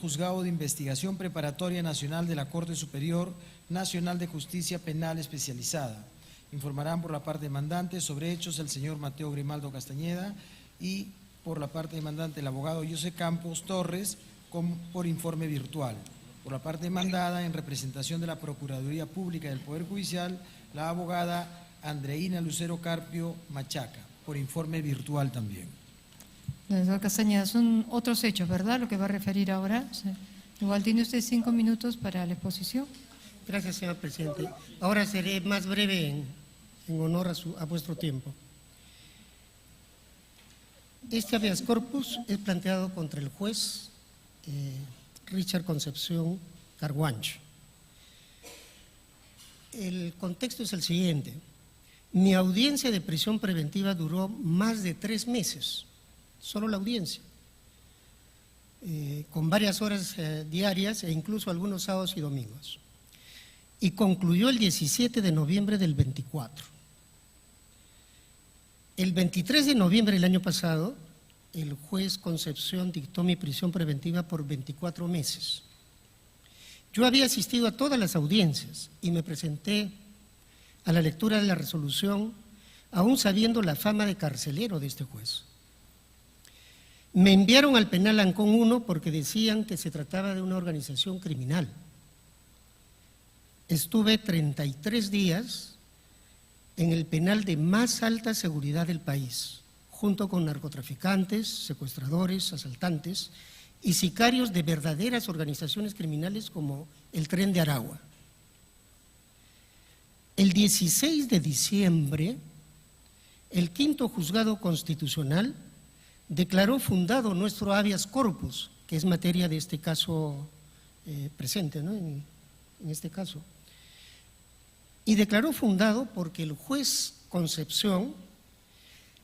Juzgado de Investigación Preparatoria Nacional de la Corte Superior Nacional de Justicia Penal Especializada. Informarán por la parte demandante sobre hechos el señor Mateo Grimaldo Castañeda y por la parte demandante el abogado José Campos Torres por informe virtual. Por la parte demandada, en representación de la Procuraduría Pública del Poder Judicial, la abogada Andreina Lucero Carpio Machaca, por informe virtual también. Doctor Castañeda, son otros hechos, ¿verdad?, lo que va a referir ahora. Sí. Igual tiene usted 5 minutos para la exposición. Gracias, señor presidente. Ahora seré más breve en honor a vuestro tiempo. Este habeas corpus es planteado contra el juez Richard Concepción Carguancho. El contexto es el siguiente. Mi audiencia de prisión preventiva duró más de 3 meses, solo la audiencia, con varias horas diarias e incluso algunos sábados y domingos. Y concluyó el 17 de noviembre del 24. El 23 de noviembre del año pasado, el juez Concepción dictó mi prisión preventiva por 24 meses. Yo había asistido a todas las audiencias y me presenté a la lectura de la resolución, aún sabiendo la fama de carcelero de este juez. Me enviaron al penal Ancón 1 porque decían que se trataba de una organización criminal. Estuve 33 días en el penal de más alta seguridad del país, junto con narcotraficantes, secuestradores, asaltantes y sicarios de verdaderas organizaciones criminales como el Tren de Aragua. El 16 de diciembre, el quinto juzgado constitucional declaró fundado nuestro habeas corpus, que es materia de este caso presente, ¿no?, en este caso. Y declaró fundado porque el juez Concepción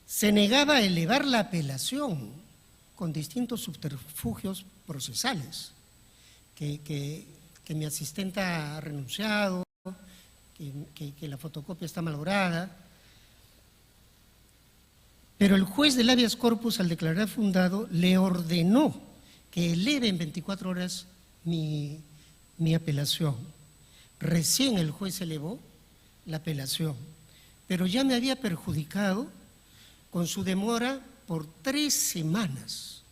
se negaba a elevar la apelación con distintos subterfugios procesales, que mi asistenta ha renunciado, que la fotocopia está malograda. Pero el juez del habeas corpus, al declarar fundado, le ordenó que eleve en 24 horas mi apelación. Recién el juez elevó la apelación, pero ya me había perjudicado con su demora por 3 semanas,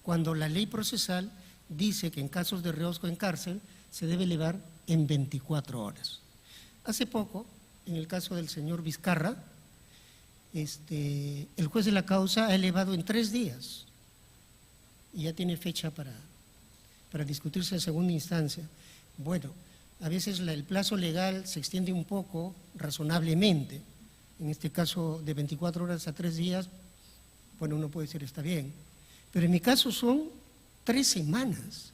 cuando la ley procesal dice que en casos de reos en cárcel se debe elevar en 24 horas. Hace poco, en el caso del señor Vizcarra, el juez de la causa ha elevado en 3 días y ya tiene fecha para discutirse en segunda instancia. Bueno, a veces el plazo legal se extiende un poco, razonablemente. En este caso, de 24 horas a 3 días, bueno, uno puede decir está bien. Pero en mi caso son 3 semanas,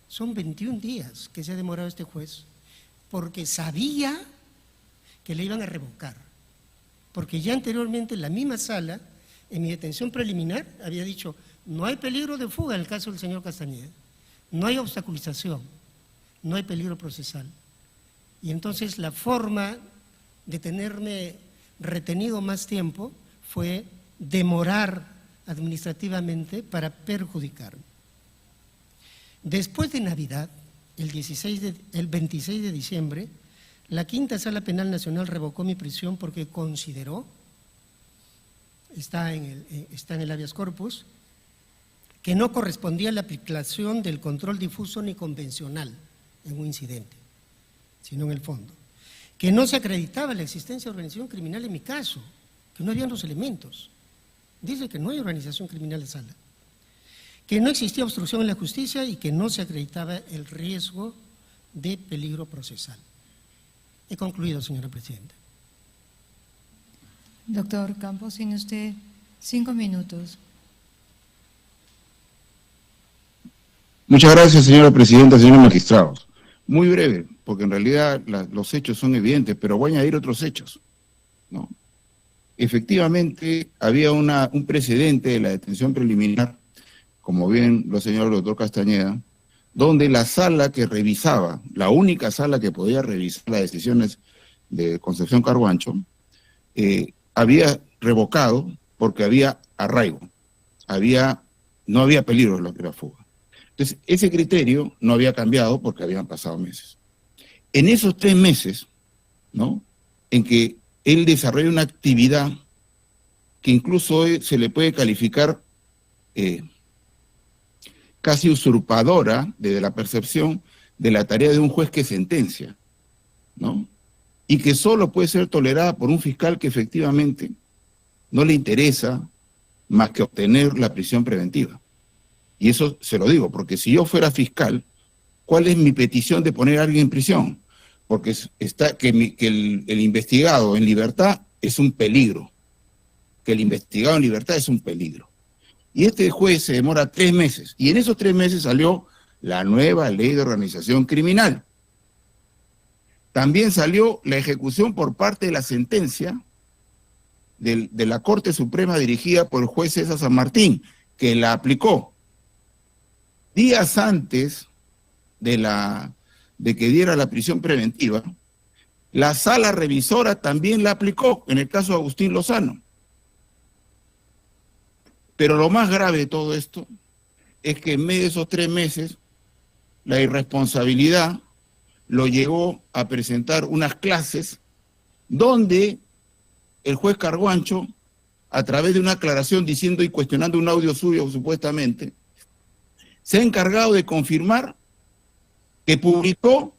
son 21 días que se ha demorado este juez, porque sabía que le iban a revocar. Porque ya anteriormente la misma sala, en mi detención preliminar, había dicho, no hay peligro de fuga en el caso del señor Castañeda, no hay obstaculización, no hay peligro procesal. Y entonces la forma de tenerme retenido más tiempo fue demorar administrativamente para perjudicarme. Después de Navidad, el 26 de diciembre, la Quinta Sala Penal Nacional revocó mi prisión porque consideró, está en el habeas corpus, que no correspondía la aplicación del control difuso ni convencional en un incidente, sino en el fondo. Que no se acreditaba la existencia de organización criminal en mi caso, que no habían los elementos. Dice que no hay organización criminal en sala. Que no existía obstrucción en la justicia y que no se acreditaba el riesgo de peligro procesal. He concluido, señora presidenta. Doctor Campos, tiene usted 5 minutos. Muchas gracias, señora presidenta, señores magistrados. Muy breve, porque en realidad los hechos son evidentes, pero voy a añadir otros hechos, ¿no? Efectivamente, había un precedente de la detención preliminar, como bien lo señaló el doctor Castañeda, donde la sala que revisaba, la única sala que podía revisar las decisiones de Concepción Carguancho, había revocado porque había arraigo, no había peligro de la fuga. Entonces, ese criterio no había cambiado porque habían pasado meses. En esos 3 meses, ¿no?, en que él desarrolla una actividad que incluso hoy se le puede calificar casi usurpadora desde la percepción de la tarea de un juez que sentencia, ¿no?, y que solo puede ser tolerada por un fiscal que efectivamente no le interesa más que obtener la prisión preventiva. Y eso se lo digo, porque si yo fuera fiscal, ¿cuál es mi petición de poner a alguien en prisión? Porque el investigado en libertad es un peligro. Que el investigado en libertad es un peligro. Y este juez se demora 3 meses. Y en esos 3 meses salió la nueva ley de organización criminal. También salió la ejecución por parte de la sentencia de la Corte Suprema dirigida por el juez César San Martín, que la aplicó. Días antes de que diera la prisión preventiva, la sala revisora también la aplicó, en el caso de Agustín Lozano. Pero lo más grave de todo esto es que en medio de esos 3 meses, la irresponsabilidad lo llevó a presentar unas clases donde el juez Carguancho, a través de una aclaración diciendo y cuestionando un audio suyo supuestamente, se ha encargado de confirmar que publicó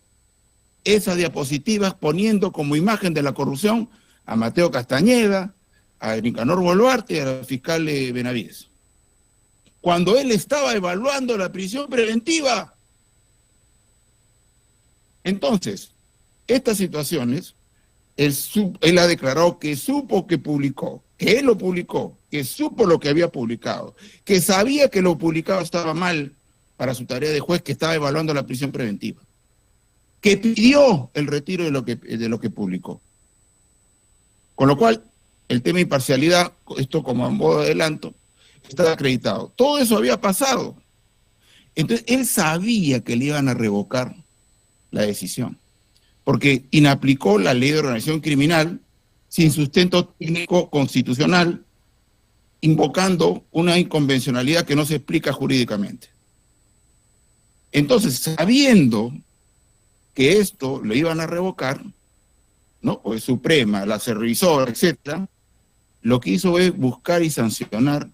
esas diapositivas poniendo como imagen de la corrupción a Mateo Castañeda, a Nicanor Boluarte y a la fiscal Benavides. Cuando él estaba evaluando la prisión preventiva. Entonces, estas situaciones, él ha declarado que supo que publicó, que él lo publicó, que supo lo que había publicado, que sabía que lo publicado estaba mal para su tarea de juez, que estaba evaluando la prisión preventiva, que pidió el retiro de lo que publicó. Con lo cual, el tema de imparcialidad, esto como a modo de adelanto, está acreditado. Todo eso había pasado. Entonces, él sabía que le iban a revocar la decisión, porque inaplicó la ley de organización criminal sin sustento técnico constitucional, invocando una inconvencionalidad que no se explica jurídicamente. Entonces, sabiendo que esto lo iban a revocar, ¿no?, pues Suprema, la revisora, etcétera, lo que hizo es buscar y sancionar,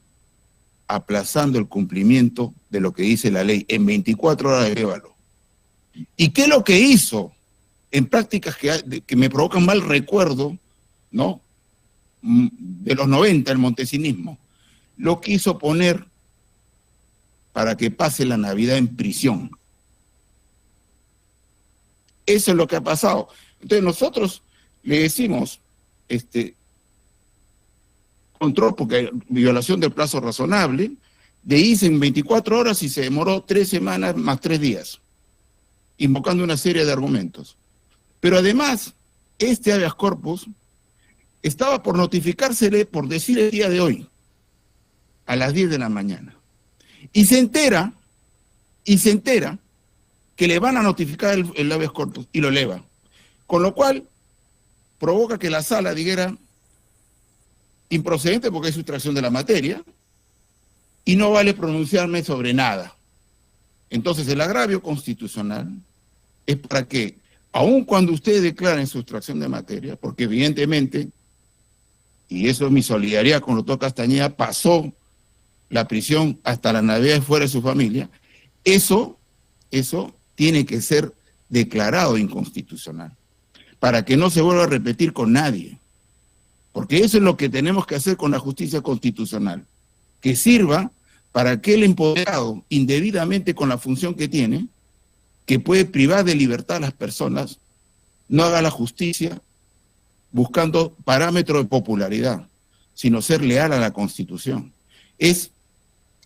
aplazando el cumplimiento de lo que dice la ley en 24 horas de évalo. ¿Y qué es lo que hizo? En prácticas que me provocan mal recuerdo, ¿no?, de los 90, el montesinismo. Lo quiso poner para que pase la Navidad en prisión. Eso es lo que ha pasado. Entonces nosotros le decimos, control, porque violación del plazo razonable, de irse en 24 horas y se demoró 3 semanas más 3 días, invocando una serie de argumentos. Pero además, este habeas corpus estaba por notificársele, por decir el día de hoy, a las 10 de la mañana. Y se entera que le van a notificar el habeas corpus y lo eleva. Con lo cual, provoca que la sala dijera improcedente porque es sustracción de la materia y no vale pronunciarme sobre nada. Entonces, el agravio constitucional es para que, aun cuando ustedes declaren sustracción de materia, porque evidentemente, y eso es mi solidaridad con el doctor Castañeda, pasó la prisión hasta la Navidad fuera de su familia, eso tiene que ser declarado inconstitucional, para que no se vuelva a repetir con nadie. Porque eso es lo que tenemos que hacer con la justicia constitucional, que sirva para que el empoderado, indebidamente con la función que tiene, que puede privar de libertad a las personas, no haga la justicia buscando parámetros de popularidad, sino ser leal a la Constitución. Es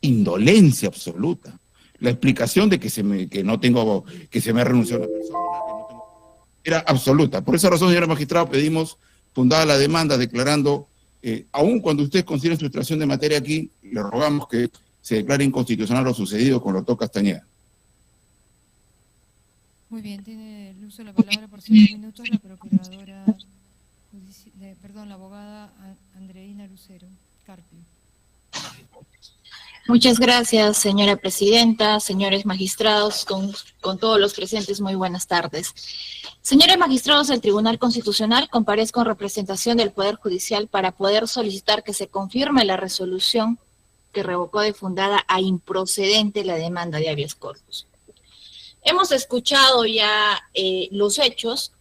indolencia absoluta. La explicación de que se me renunció a una persona era absoluta. Por esa razón, señora magistrada, pedimos, fundada la demanda, declarando, aun cuando ustedes consideren sustracción de materia aquí, le rogamos que se declare inconstitucional lo sucedido con el doctor Castañeda. Muy bien, tiene el uso de la palabra por 5 minutos la procuradora, la abogada Andreina Lucero Carpio. Muchas gracias, señora presidenta, señores magistrados, con todos los presentes, muy buenas tardes. Señores magistrados del Tribunal Constitucional, comparezco en representación del Poder Judicial para poder solicitar que se confirme la resolución que revocó de fundada a improcedente la demanda de habeas corpus. Hemos escuchado ya los hechos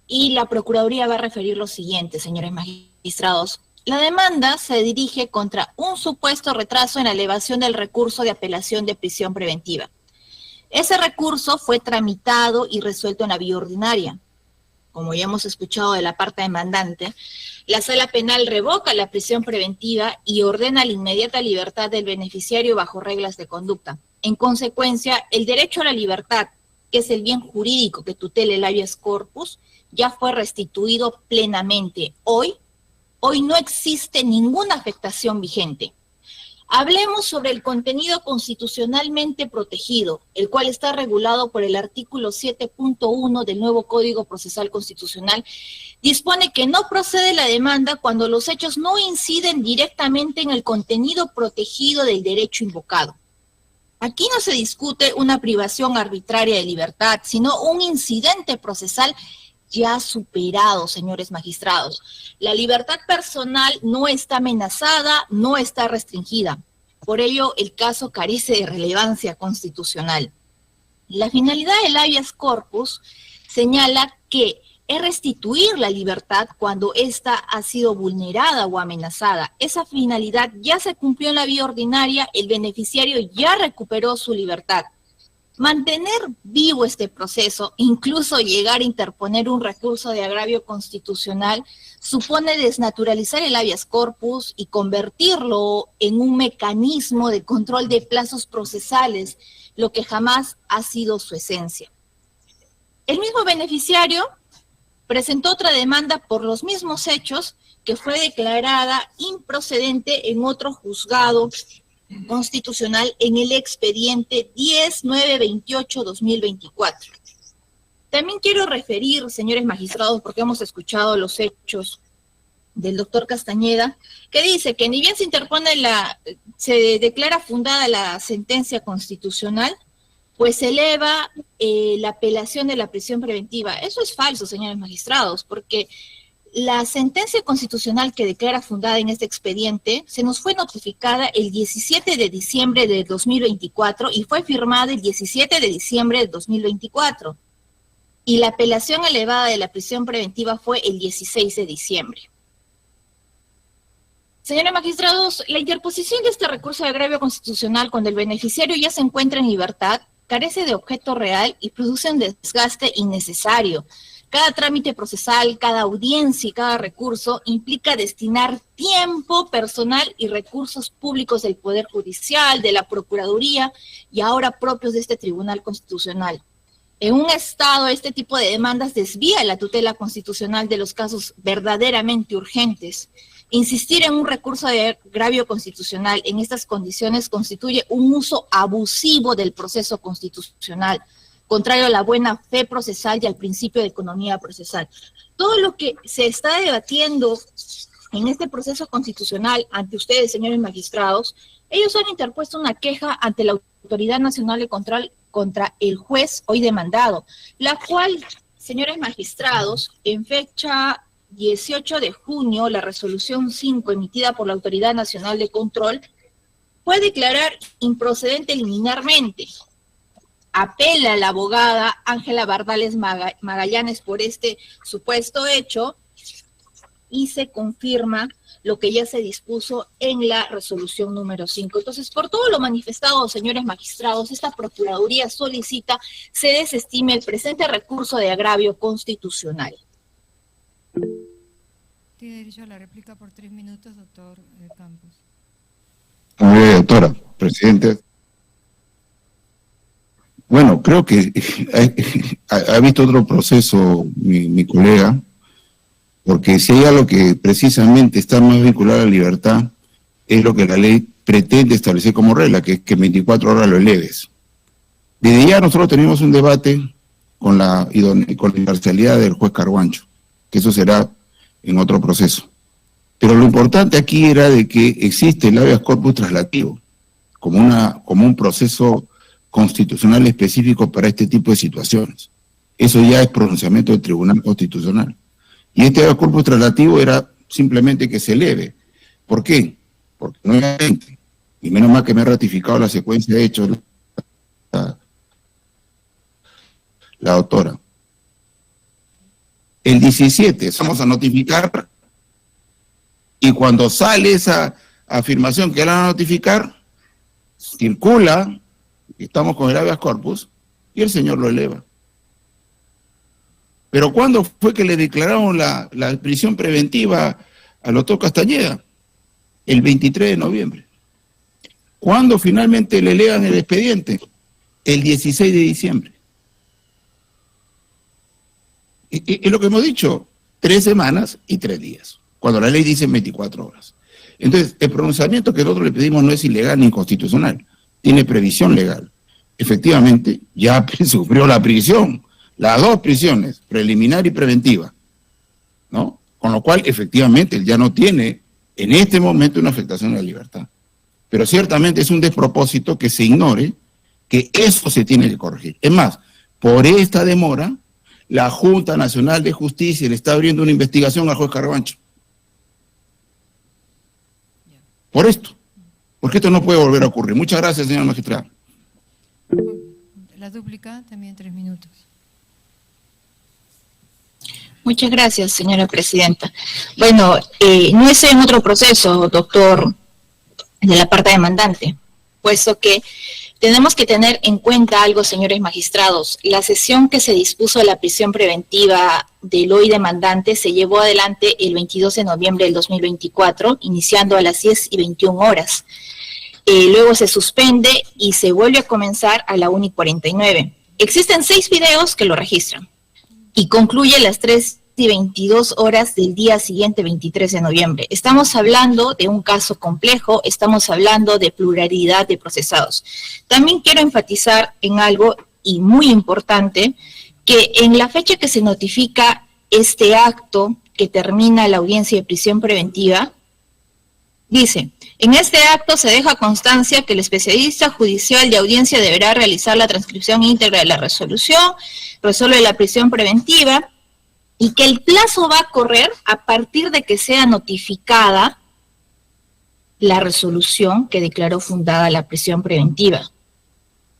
y la Procuraduría va a referir lo siguiente, señores magistrados. La demanda se dirige contra un supuesto retraso en la elevación del recurso de apelación de prisión preventiva. Ese recurso fue tramitado y resuelto en la vía ordinaria. Como ya hemos escuchado de la parte demandante, la Sala Penal revoca la prisión preventiva y ordena la inmediata libertad del beneficiario bajo reglas de conducta. En consecuencia, el derecho a la libertad, que es el bien jurídico que tutela el habeas corpus, ya fue restituido plenamente. Hoy no existe ninguna afectación vigente. Hablemos sobre el contenido constitucionalmente protegido, el cual está regulado por el artículo 7.1 del nuevo Código Procesal Constitucional. Dispone que no procede la demanda cuando los hechos no inciden directamente en el contenido protegido del derecho invocado. Aquí no se discute una privación arbitraria de libertad, sino un incidente procesal ya superado, señores magistrados. La libertad personal no está amenazada, no está restringida. Por ello, el caso carece de relevancia constitucional. La finalidad del habeas corpus señala que es restituir la libertad cuando ésta ha sido vulnerada o amenazada. Esa finalidad ya se cumplió en la vía ordinaria, el beneficiario ya recuperó su libertad. Mantener vivo este proceso, incluso llegar a interponer un recurso de agravio constitucional, supone desnaturalizar el habeas corpus y convertirlo en un mecanismo de control de plazos procesales, lo que jamás ha sido su esencia. El mismo beneficiario presentó otra demanda por los mismos hechos que fue declarada improcedente en otro juzgado constitucional en el expediente 10.928-2024. También quiero referir, señores magistrados, porque hemos escuchado los hechos del doctor Castañeda, que dice que ni bien se declara fundada la sentencia constitucional, pues se eleva la apelación de la prisión preventiva. Eso es falso, señores magistrados, porque la sentencia constitucional que declara fundada en este expediente se nos fue notificada el 17 de diciembre de 2024 y fue firmada el 17 de diciembre de 2024. Y la apelación elevada de la prisión preventiva fue el 16 de diciembre. Señores magistrados, la interposición de este recurso de agravio constitucional cuando el beneficiario ya se encuentra en libertad carece de objeto real y produce un desgaste innecesario. Cada trámite procesal, cada audiencia y cada recurso implica destinar tiempo, personal y recursos públicos del Poder Judicial, de la Procuraduría y ahora propios de este Tribunal Constitucional. En un Estado, este tipo de demandas desvía la tutela constitucional de los casos verdaderamente urgentes. Insistir en un recurso de agravio constitucional en estas condiciones constituye un uso abusivo del proceso constitucional, contrario a la buena fe procesal y al principio de economía procesal. Todo lo que se está debatiendo en este proceso constitucional ante ustedes, señores magistrados, ellos han interpuesto una queja ante la Autoridad Nacional de Control contra el juez hoy demandado, la cual, señores magistrados, en fecha 18 de junio, la resolución 5 emitida por la Autoridad Nacional de Control fue declarar improcedente liminarmente. Apela a la abogada Ángela Bardales Magallanes por este supuesto hecho y se confirma lo que ya se dispuso en la resolución número 5. Entonces, por todo lo manifestado, señores magistrados, esta Procuraduría solicita se desestime el presente recurso de agravio constitucional. Tiene derecho a la réplica por 3 minutos, doctor Campos. Muy bien, doctora, presidente. Bueno, creo que ha visto otro proceso mi colega, porque si hay algo que precisamente está más vinculado a la libertad, es lo que la ley pretende establecer como regla, que es que 24 horas lo eleves. Desde ya nosotros tenemos un debate con la imparcialidad del juez Carguancho, que eso será en otro proceso. Pero lo importante aquí era de que existe el habeas corpus traslativo. como un proceso constitucional específico para este tipo de situaciones. Eso ya es pronunciamiento del Tribunal Constitucional. Y este habeas corpus traslativo era simplemente que se eleve. ¿Por qué? Porque nuevamente, y menos mal que me ha ratificado la secuencia de hechos la doctora. El 17 vamos a notificar, y cuando sale esa afirmación que la van a notificar, circula, estamos con el habeas corpus, y el señor lo eleva. Pero ¿cuándo fue que le declararon la prisión preventiva al doctor Castañeda? El 23 de noviembre. ¿Cuándo finalmente le elevan el expediente? El 16 de diciembre. Es lo que hemos dicho, 3 semanas y 3 días, cuando la ley dice 24 horas. Entonces, el pronunciamiento que nosotros le pedimos no es ilegal ni inconstitucional, tiene previsión legal. Efectivamente, ya sufrió la prisión, las 2 prisiones, preliminar y preventiva, ¿no? Con lo cual, efectivamente, él ya no tiene en este momento una afectación a la libertad. Pero ciertamente es un despropósito que se ignore que eso se tiene que corregir. Es más, por esta demora, la Junta Nacional de Justicia le está abriendo una investigación al juez Carabancho. Por esto. Porque esto no puede volver a ocurrir. Muchas gracias, señor magistrado. La dúplica, también 3 minutos. Muchas gracias, señora presidenta. Bueno, no es en otro proceso, doctor, de la parte demandante, puesto que tenemos que tener en cuenta algo, señores magistrados. La sesión que se dispuso de la prisión preventiva del hoy demandante se llevó adelante el 22 de noviembre del 2024, iniciando a las 10:21 horas. Luego se suspende y se vuelve a comenzar a la 1:49. Existen 6 videos que lo registran y concluye a las 3:22 horas del día siguiente, 23 de noviembre. Estamos hablando de un caso complejo, estamos hablando de pluralidad de procesados. También quiero enfatizar en algo y muy importante, que en la fecha que se notifica este acto que termina la audiencia de prisión preventiva, dice: en este acto se deja constancia que el especialista judicial de audiencia deberá realizar la transcripción íntegra de la resolución, resuelve la prisión preventiva, y que el plazo va a correr a partir de que sea notificada la resolución que declaró fundada la prisión preventiva.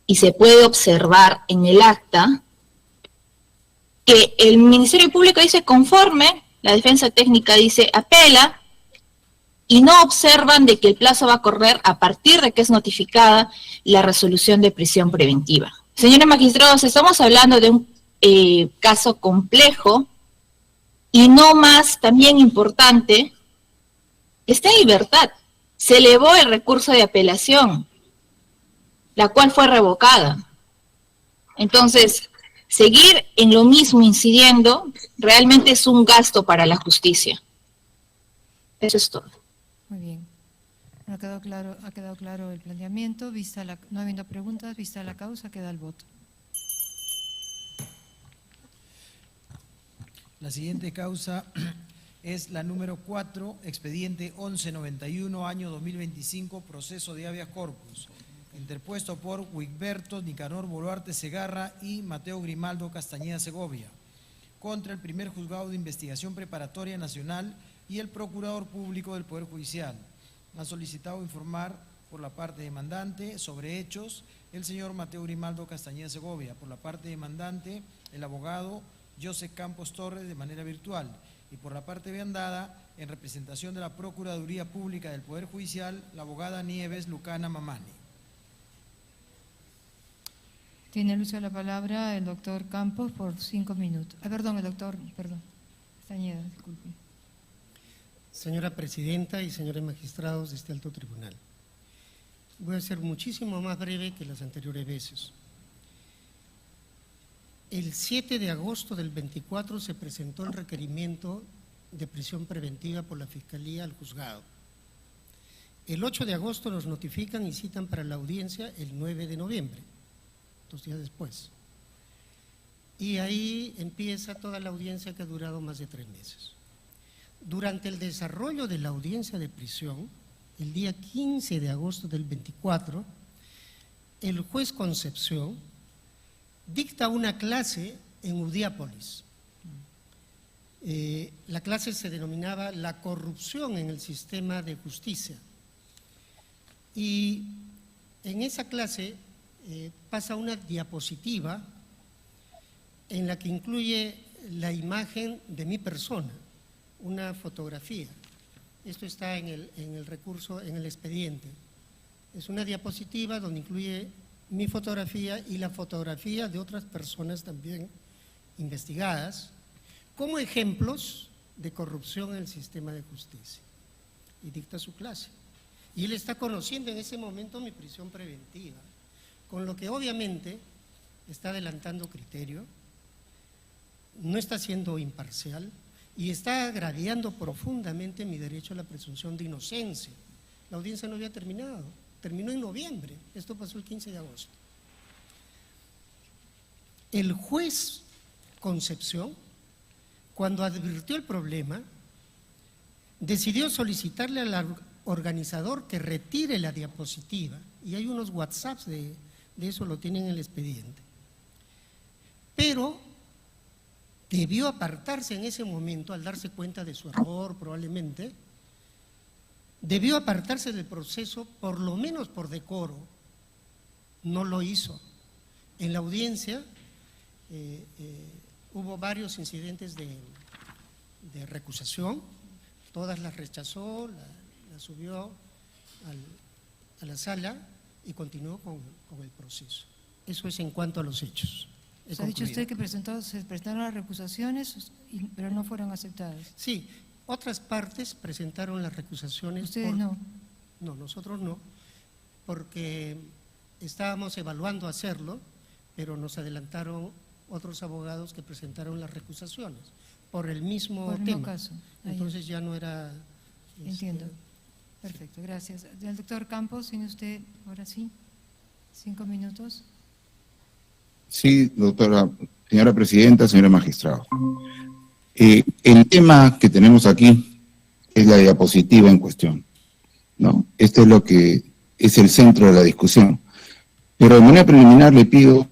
Y se puede observar en el acta que el Ministerio Público dice conforme, la defensa técnica dice apela, y no observan de que el plazo va a correr a partir de que es notificada la resolución de prisión preventiva. Señores magistrados, estamos hablando de un caso complejo, y no más, también importante, está en libertad. Se elevó el recurso de apelación, la cual fue revocada. Entonces, seguir en lo mismo incidiendo realmente es un gasto para la justicia. Eso es todo. Muy bien. Bueno, ha quedado claro el planteamiento. No habiendo preguntas, vista la causa, queda el voto. La siguiente causa es la número 4, expediente 1191, año 2025, proceso de habeas corpus, interpuesto por Wigberto Nicanor Boluarte Segarra y Mateo Grimaldo Castañeda Segovia, contra el primer juzgado de investigación preparatoria nacional y el procurador público del Poder Judicial. Han solicitado informar por la parte demandante sobre hechos el señor Mateo Grimaldo Castañeda Segovia, por la parte demandante el abogado José Campos Torres de manera virtual, y por la parte demandada, en representación de la Procuraduría Pública del Poder Judicial, la abogada Nieves Lucana Mamani. Tiene el uso de la palabra el doctor Campos por 5 minutos. Perdón, Castañeda, disculpe. Señora Presidenta y señores magistrados de este alto tribunal, voy a ser muchísimo más breve que las anteriores veces. El 7 de agosto del 24 se presentó el requerimiento de prisión preventiva por la Fiscalía al juzgado. El 8 de agosto nos notifican y citan para la audiencia el 9 de noviembre, 2 días después. Y ahí empieza toda la audiencia que ha durado más de 3 meses. Durante el desarrollo de la audiencia de prisión, el día 15 de agosto del 24, el juez Concepción dicta una clase en Udiápolis. La clase se denominaba La corrupción en el sistema de justicia. Y en esa clase pasa una diapositiva en la que incluye la imagen de mi persona, una fotografía. Esto está en el recurso, en el expediente. Es una diapositiva donde incluye mi fotografía y la fotografía de otras personas también investigadas como ejemplos de corrupción en el sistema de justicia. Y dicta su clase. Y él está conociendo en ese momento mi prisión preventiva, con lo que obviamente está adelantando criterio, no está siendo imparcial y está agraviando profundamente mi derecho a la presunción de inocencia. La audiencia no había terminado, terminó en noviembre, esto pasó el 15 de agosto. El juez Concepción, cuando advirtió el problema, decidió solicitarle al organizador que retire la diapositiva, y hay unos WhatsApps de eso, lo tienen en el expediente. Pero debió apartarse en ese momento, al darse cuenta de su error probablemente, debió apartarse del proceso, por lo menos por decoro. No lo hizo. En la audiencia hubo varios incidentes de recusación, todas las rechazó, la subió a la sala y continuó con el proceso. Eso es en cuanto a los hechos. Ha dicho usted que se presentaron las recusaciones, pero no fueron aceptadas. Sí, otras partes presentaron las recusaciones. ¿Ustedes no? No, nosotros no, porque estábamos evaluando hacerlo, pero nos adelantaron otros abogados que presentaron las recusaciones por el mismo tema. Caso. Entonces ya no era… Entiendo. Perfecto, gracias. El doctor Campos, ¿tiene usted ahora sí 5 minutos? Sí, doctora, señora presidenta, señores magistrados. El tema que tenemos aquí es la diapositiva en cuestión, ¿no? Este es lo que es el centro de la discusión. Pero de manera preliminar le pido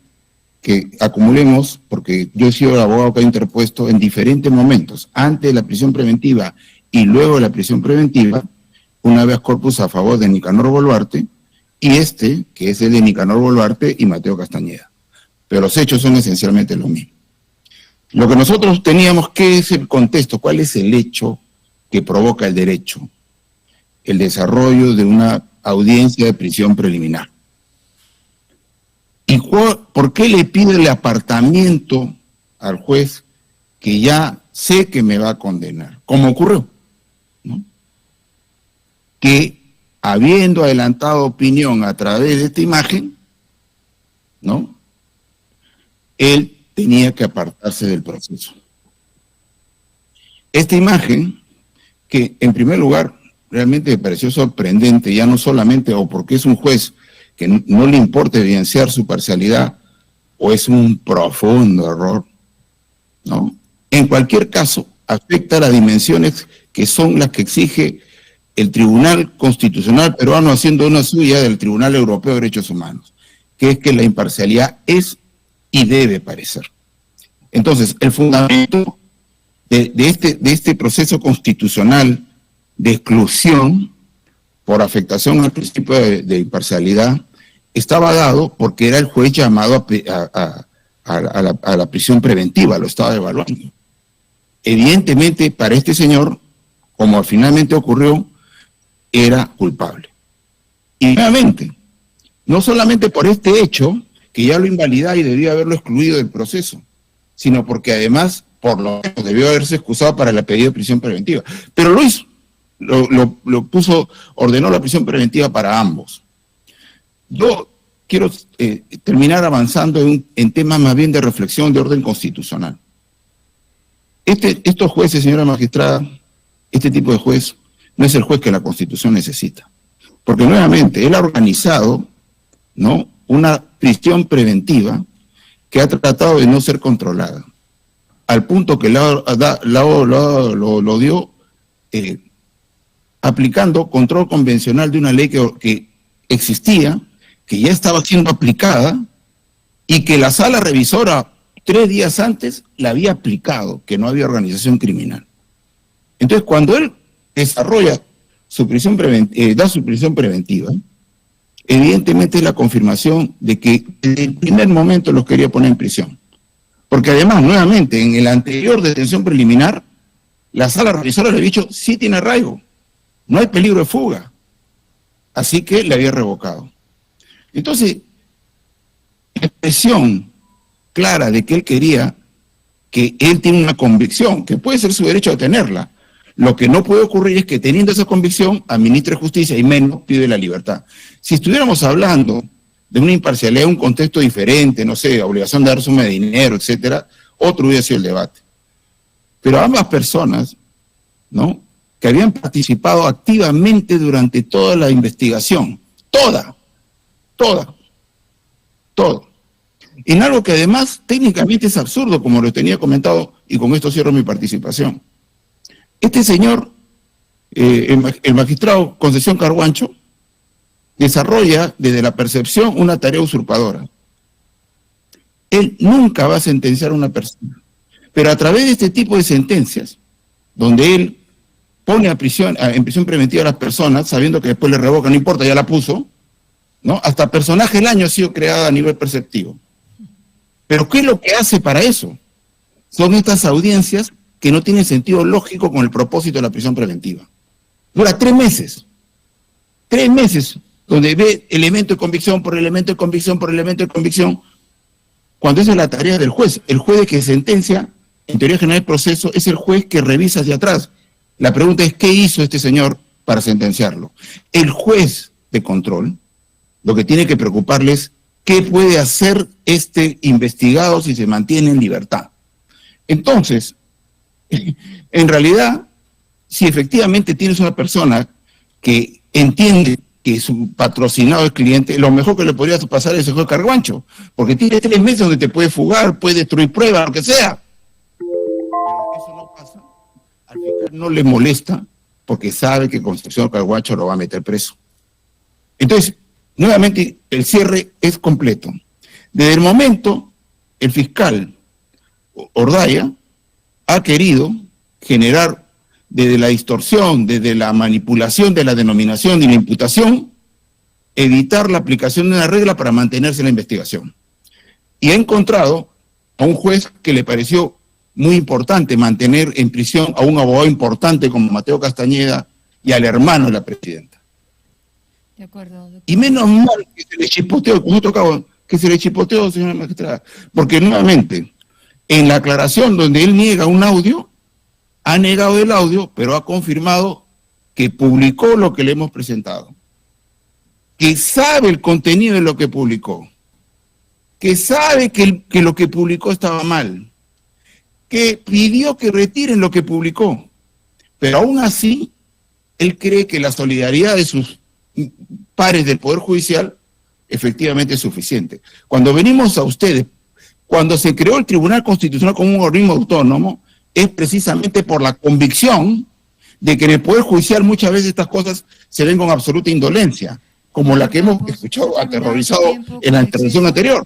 que acumulemos, porque yo he sido el abogado que ha interpuesto en diferentes momentos, antes de la prisión preventiva y luego de la prisión preventiva, un habeas corpus a favor de Nicanor Boluarte, y que es el de Nicanor Boluarte y Mateo Castañeda. Pero los hechos son esencialmente los mismos. Lo que nosotros teníamos, ¿qué es el contexto? ¿Cuál es el hecho que provoca el derecho? El desarrollo de una audiencia de prisión preliminar. ¿Y por qué le pido el apartamiento al juez que ya sé que me va a condenar? Como ocurrió, ¿no? Que habiendo adelantado opinión a través de esta imagen, ¿no?, él tenía que apartarse del proceso. Esta imagen, que en primer lugar realmente me pareció sorprendente, ya no solamente o porque es un juez que no le importa evidenciar su parcialidad, o es un profundo error, ¿no? En cualquier caso, afecta las dimensiones que son las que exige el Tribunal Constitucional peruano, haciendo una suya del Tribunal Europeo de Derechos Humanos, que es que la imparcialidad es y debe parecer. Entonces, el fundamento de este proceso constitucional de exclusión por afectación al principio de imparcialidad estaba dado porque era el juez llamado a la prisión preventiva, lo estaba evaluando. Evidentemente, para este señor, como finalmente ocurrió, era culpable. Y nuevamente, no solamente por este hecho, que ya lo invalidaba y debía haberlo excluido del proceso, sino porque además, por lo menos, debió haberse excusado para el pedido de prisión preventiva. Pero lo hizo, ordenó la prisión preventiva para ambos. Yo quiero terminar avanzando en temas más bien de reflexión de orden constitucional. Estos jueces, señora magistrada, este tipo de juez, no es el juez que la Constitución necesita. Porque nuevamente, él ha organizado, ¿no?, una prisión preventiva que ha tratado de no ser controlada, al punto que lo dio aplicando control convencional de una ley que existía, que ya estaba siendo aplicada y que la sala revisora 3 días antes la había aplicado, que no había organización criminal. Entonces, cuando él desarrolla su prisión da su prisión preventiva, evidentemente es la confirmación de que desde el primer momento los quería poner en prisión. Porque además, nuevamente, en el anterior detención preliminar, la sala revisora le había dicho, sí tiene arraigo, no hay peligro de fuga. Así que le había revocado. Entonces, la expresión clara de que él quería, que él tiene una convicción, que puede ser su derecho a tenerla. Lo que no puede ocurrir es que teniendo esa convicción, administre justicia y menos pide la libertad. Si estuviéramos hablando de una imparcialidad, un contexto diferente, no sé, obligación de dar suma de dinero, etcétera, otro hubiera sido el debate. Pero ambas personas, ¿no?, que habían participado activamente durante toda la investigación, todo, en algo que además técnicamente es absurdo, como lo tenía comentado, y con esto cierro mi participación. Este señor, el magistrado Concesión Carguancho, desarrolla desde la percepción una tarea usurpadora. Él nunca va a sentenciar a una persona, pero a través de este tipo de sentencias, donde él pone en prisión preventiva a las personas, sabiendo que después le revoca, no importa, ya la puso, ¿no? Hasta personaje del año ha sido creada a nivel perceptivo. Pero ¿qué es lo que hace para eso? Son estas audiencias que no tienen sentido lógico con el propósito de la prisión preventiva. Dura 3 meses. 3 meses, donde ve elemento de convicción por elemento de convicción por elemento de convicción, cuando esa es la tarea del juez. El juez que sentencia, en teoría general del proceso, es el juez que revisa hacia atrás. La pregunta es, ¿qué hizo este señor para sentenciarlo? El juez de control, lo que tiene que preocuparle es qué puede hacer este investigado si se mantiene en libertad. Entonces, en realidad, si efectivamente tienes una persona que entiende que su patrocinado es cliente, lo mejor que le podría pasar es el juez Carguancho, porque tiene 3 meses donde te puede fugar, puede destruir pruebas, lo que sea. Pero eso no pasa. Al fiscal no le molesta porque sabe que Concepción Carguancho lo va a meter preso. Entonces, nuevamente, el cierre es completo. Desde el momento, el fiscal Ordaya ha querido generar, desde la distorsión, desde la manipulación de la denominación y la imputación, evitar la aplicación de una regla para mantenerse en la investigación. Y ha encontrado a un juez que le pareció muy importante mantener en prisión a un abogado importante como Mateo Castañeda y al hermano de la presidenta. De acuerdo, doctor. Y menos mal que se le chipoteó, como otro cabo, que se le chipoteó, señora magistrada, porque nuevamente, en la aclaración donde él niega un audio, ha negado el audio, pero ha confirmado que publicó lo que le hemos presentado, que sabe el contenido de lo que publicó, que sabe que lo que publicó estaba mal, que pidió que retiren lo que publicó, pero aún así, él cree que la solidaridad de sus pares del Poder Judicial efectivamente es suficiente. Cuando venimos a ustedes, cuando se creó el Tribunal Constitucional como un organismo autónomo, es precisamente por la convicción de que en el Poder Judicial muchas veces estas cosas se ven con absoluta indolencia, como la que hemos escuchado aterrorizado en la intervención anterior.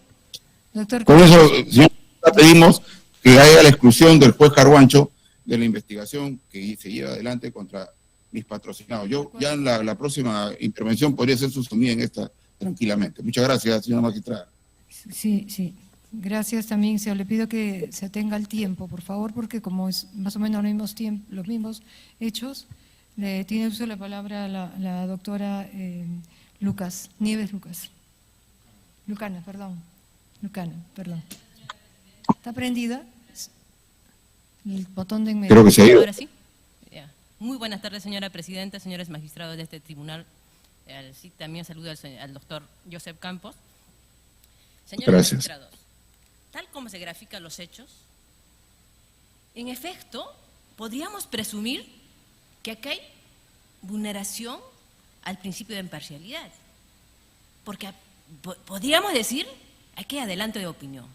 Doctor, con eso, señor, pedimos que haya la exclusión del juez Carguancho de la investigación que se lleva adelante contra mis patrocinados. Yo ya en la próxima intervención podría ser susumida en esta tranquilamente. Muchas gracias, señora magistrada. Sí, sí. Gracias también. Le pido que se tenga el tiempo, por favor, porque como es más o menos los mismos hechos, tiene uso de la palabra la doctora Nieves Lucas. Lucana, perdón. ¿Está prendida? El botón de en medio. Creo que se ha ido. Ahora sí. Muy buenas tardes, señora presidenta, señores magistrados de este tribunal. Sí, también saludo al doctor Joseph Campos. Señores magistrados, tal como se grafican los hechos, en efecto, podríamos presumir que acá hay vulneración al principio de imparcialidad, porque podríamos decir, aquí hay adelanto de opinión.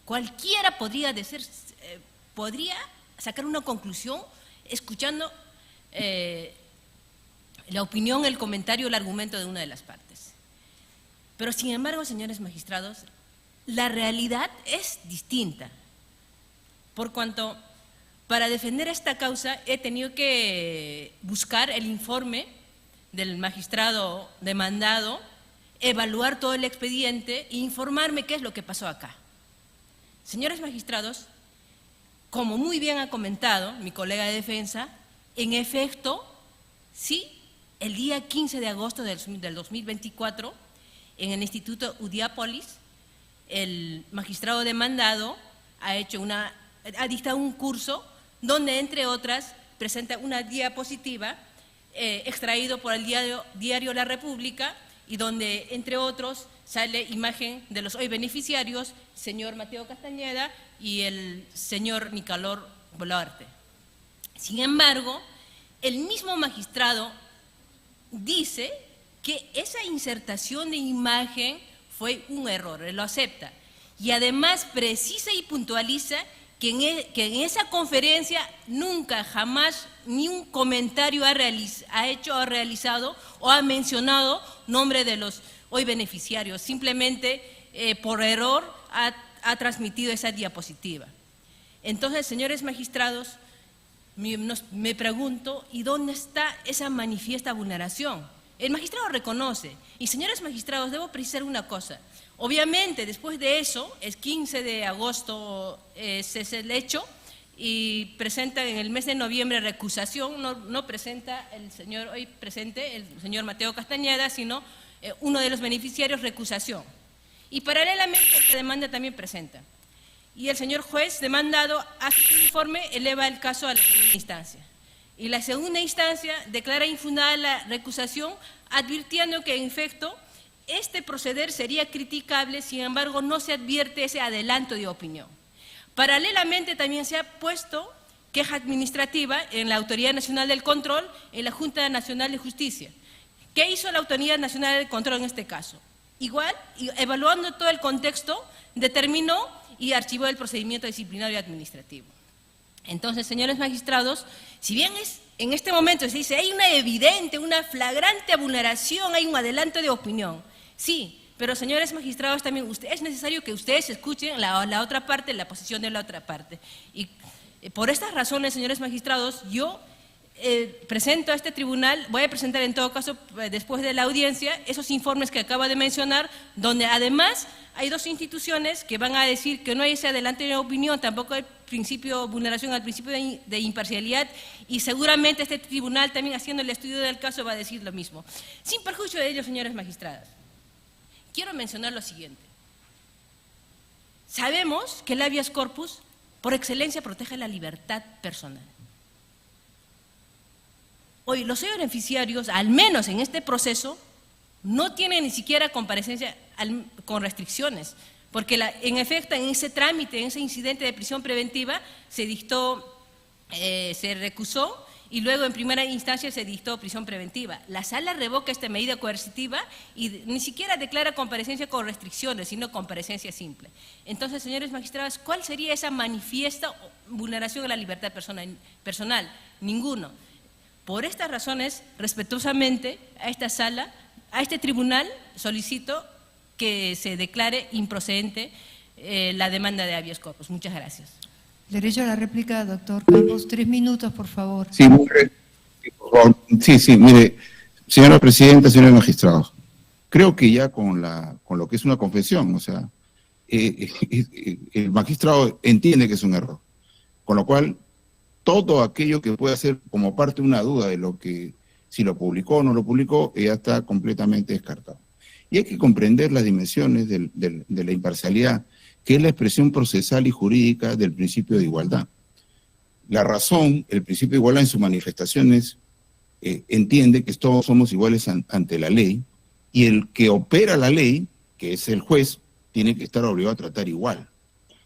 Cualquiera podría sacar una conclusión escuchando la opinión, el comentario, el argumento de una de las partes. Pero sin embargo, señores magistrados, la realidad es distinta, por cuanto para defender esta causa he tenido que buscar el informe del magistrado demandado, evaluar todo el expediente e informarme qué es lo que pasó acá. Señores magistrados, como muy bien ha comentado mi colega de defensa, en efecto, sí, el día 15 de agosto del 2024, en el Instituto Udiápolis, el magistrado demandado ha dictado un curso donde, entre otras, presenta una diapositiva extraído por el diario La República y donde, entre otros, sale imagen de los hoy beneficiarios, señor Mateo Castañeda y el señor Nicolor Boluarte. Sin embargo, el mismo magistrado dice que esa insertación de imagen fue un error, él lo acepta. Y además precisa y puntualiza que en esa conferencia nunca, jamás, ni un comentario ha hecho o realizado o ha mencionado nombre de los hoy beneficiarios. Simplemente por error ha transmitido esa diapositiva. Entonces, señores magistrados, me pregunto, ¿y dónde está esa manifiesta vulneración? El magistrado reconoce. Y señores magistrados, debo precisar una cosa. Obviamente, después de eso, el 15 de agosto es el hecho y presenta en el mes de noviembre recusación, no presenta el señor hoy presente, el señor Mateo Castañeda, sino uno de los beneficiarios recusación. Y paralelamente la demanda también presenta. Y el señor juez demandado hace su informe, eleva el caso a la segunda instancia. Y la segunda instancia declara infundada la recusación, advirtiendo que en efecto este proceder sería criticable, sin embargo no se advierte ese adelanto de opinión. Paralelamente también se ha puesto queja administrativa en la Autoridad Nacional del Control, en la Junta Nacional de Justicia. ¿Qué hizo la Autoridad Nacional del Control en este caso? Igual, evaluando todo el contexto, determinó y archivó el procedimiento disciplinario administrativo. Entonces, señores magistrados, si bien en este momento se dice hay una evidente, una flagrante vulneración, hay un adelanto de opinión, sí, pero señores magistrados, también es necesario que ustedes escuchen la otra parte, la posición de la otra parte. Y por estas razones, señores magistrados, yo presento a este tribunal, voy a presentar en todo caso, después de la audiencia, esos informes que acaba de mencionar, donde además hay dos instituciones que van a decir que no hay ese adelanto de opinión, tampoco hay vulneración al principio de imparcialidad, y seguramente este tribunal también haciendo el estudio del caso va a decir lo mismo. Sin perjuicio de ello, señores magistrados, quiero mencionar lo siguiente. Sabemos que el habeas corpus, por excelencia, protege la libertad personal. Hoy, los beneficiarios, al menos en este proceso, no tienen ni siquiera comparecencia con restricciones, porque en efecto, en ese trámite, en ese incidente de prisión preventiva, se recusó y luego en primera instancia se dictó prisión preventiva. La sala revoca esta medida coercitiva y ni siquiera declara comparecencia con restricciones, sino comparecencia simple. Entonces, señores magistrados, ¿cuál sería esa manifiesta vulneración de la libertad personal? Ninguno. Por estas razones, respetuosamente, a esta sala, a este tribunal, solicito que se declare improcedente la demanda de habeas corpus. Muchas gracias. Derecho a la réplica, doctor Campos. 3 minutos, por favor. Sí, por favor. Sí, mire, señora presidenta, señores magistrados, creo que ya con lo que es una confesión, o sea, el magistrado entiende que es un error, con lo cual todo aquello que pueda ser como parte de una duda de lo que, si lo publicó o no lo publicó, ya está completamente descartado. Y hay que comprender las dimensiones de la imparcialidad, que es la expresión procesal y jurídica del principio de igualdad. La razón, el principio de igualdad en sus manifestaciones, entiende que todos somos iguales ante la ley, y el que opera la ley, que es el juez, tiene que estar obligado a tratar igual,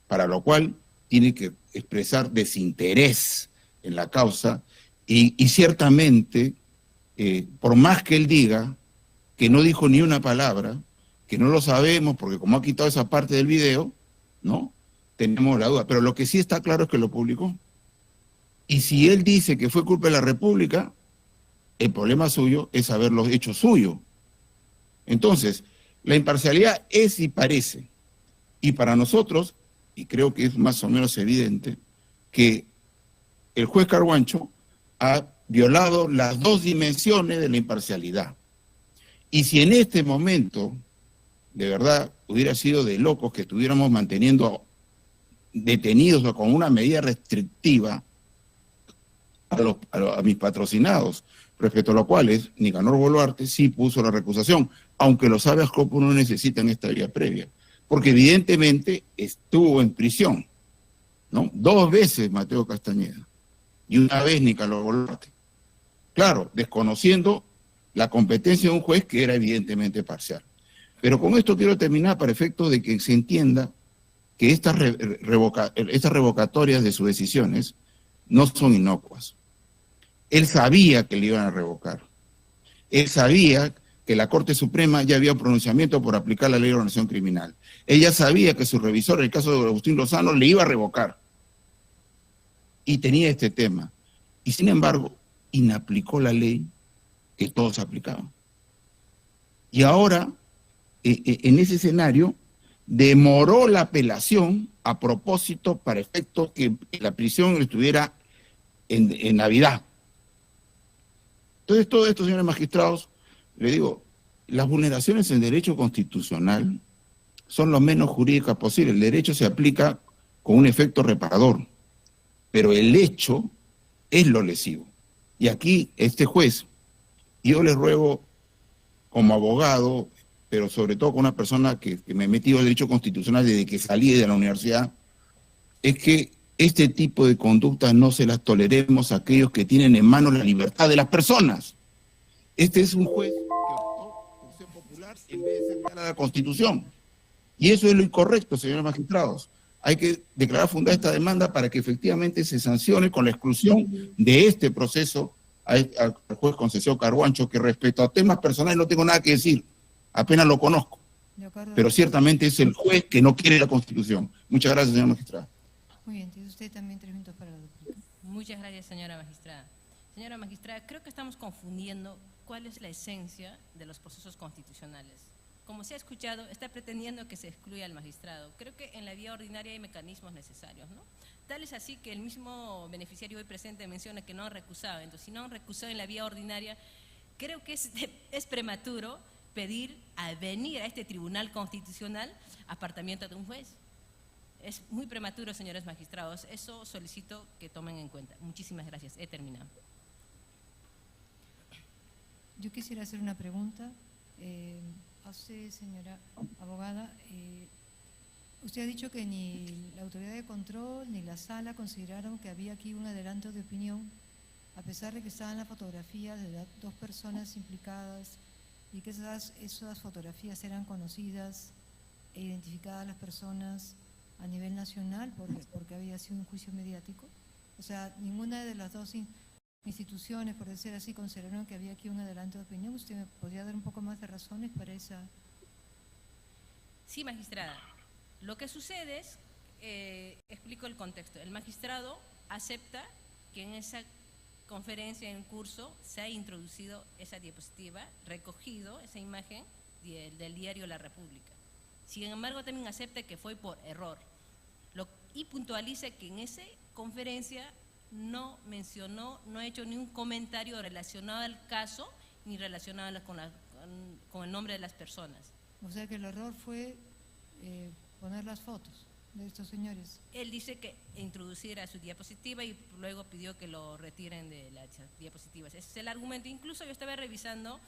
para lo cual tiene que expresar desinterés en la causa, y ciertamente, por más que él diga que no dijo ni una palabra, que no lo sabemos, porque como ha quitado esa parte del video, ¿no? Tenemos la duda, pero lo que sí está claro es que lo publicó. Y si él dice que fue culpa de la República, El problema suyo es haberlo hecho suyo. Entonces, la imparcialidad es y parece. Y para nosotros, y creo que es más o menos evidente, que el juez Carhuancho ha violado las dos dimensiones de la imparcialidad. Y si en este momento, de verdad, hubiera sido de locos que estuviéramos manteniendo detenidos o con una medida restrictiva a mis patrocinados, respecto a lo cual Nicanor Boluarte sí puso la recusación, aunque los habeas corpus no necesitan esta vía previa, porque evidentemente estuvo en prisión, ¿no? 2 veces Mateo Castañeda y una vez Nicanor Boluarte. Claro, desconociendo la competencia de un juez que era evidentemente parcial. Pero con esto quiero terminar para efecto de que se entienda que estas revocatorias de sus decisiones no son inocuas. Él sabía que le iban a revocar. Él sabía que la Corte Suprema ya había un pronunciamiento por aplicar la ley de organización criminal. Ella sabía que su revisor, en el caso de Agustín Lozano, le iba a revocar. Y tenía este tema. Y sin embargo, inaplicó la ley que todos aplicaban. Y ahora, en ese escenario, demoró la apelación a propósito para efecto que la prisión estuviera en Navidad. Entonces, todo esto, señores magistrados, le digo, las vulneraciones en derecho constitucional son lo menos jurídicas posible. El derecho se aplica con un efecto reparador, pero el hecho es lo lesivo. Y aquí, este juez, yo le ruego como abogado, pero sobre todo con una persona que me he metido en derecho constitucional desde que salí de la universidad, es que este tipo de conductas no se las toleremos a aquellos que tienen en manos la libertad de las personas. Este es un juez que optó por ser popular en vez de ser leal a la Constitución. Y eso es lo incorrecto, señores magistrados. Hay que declarar fundada esta demanda para que efectivamente se sancione con la exclusión de este proceso al juez Concesión Carhuancho, que respecto a temas personales no tengo nada que decir, apenas lo conozco. Pero ciertamente es el juez que no quiere la Constitución. Muchas gracias, señor magistrado. Muy bien, tiene usted también 3 minutos para la réplica. Muchas gracias, señora magistrada. Señora magistrada, creo que estamos confundiendo cuál es la esencia de los procesos constitucionales. Como se ha escuchado, está pretendiendo que se excluya al magistrado. Creo que en la vía ordinaria hay mecanismos necesarios, ¿no? Tal es así que el mismo beneficiario hoy presente menciona que no han recusado. Entonces, si no han recusado en la vía ordinaria, creo que es prematuro pedir a venir a este tribunal constitucional apartamiento de un juez. Es muy prematuro, señores magistrados. Eso solicito que tomen en cuenta. Muchísimas gracias. He terminado. Yo quisiera hacer una pregunta a usted, señora abogada. Usted ha dicho que ni la autoridad de control ni la sala consideraron que había aquí un adelanto de opinión, a pesar de que estaban las fotografías de las 2 personas implicadas y que esas fotografías eran conocidas e identificadas las personas a nivel nacional porque había sido un juicio mediático. O sea, ninguna de las 2 instituciones, por decir así, consideraron que había aquí un adelanto de opinión. ¿Usted me podría dar un poco más de razones para esa? Sí, magistrada. Lo que sucede es, explico el contexto, el magistrado acepta que en esa conferencia en curso se ha introducido esa diapositiva, recogido esa imagen del diario La República. Sin embargo, también acepta que fue por error y puntualiza que en esa conferencia no mencionó, no ha hecho ni un comentario relacionado al caso ni relacionado con el nombre de las personas. O sea que el error fue poner las fotos de estos señores. Él dice que introduciera su diapositiva y luego pidió que lo retiren de las diapositivas. Ese es el argumento. Incluso yo estaba revisando,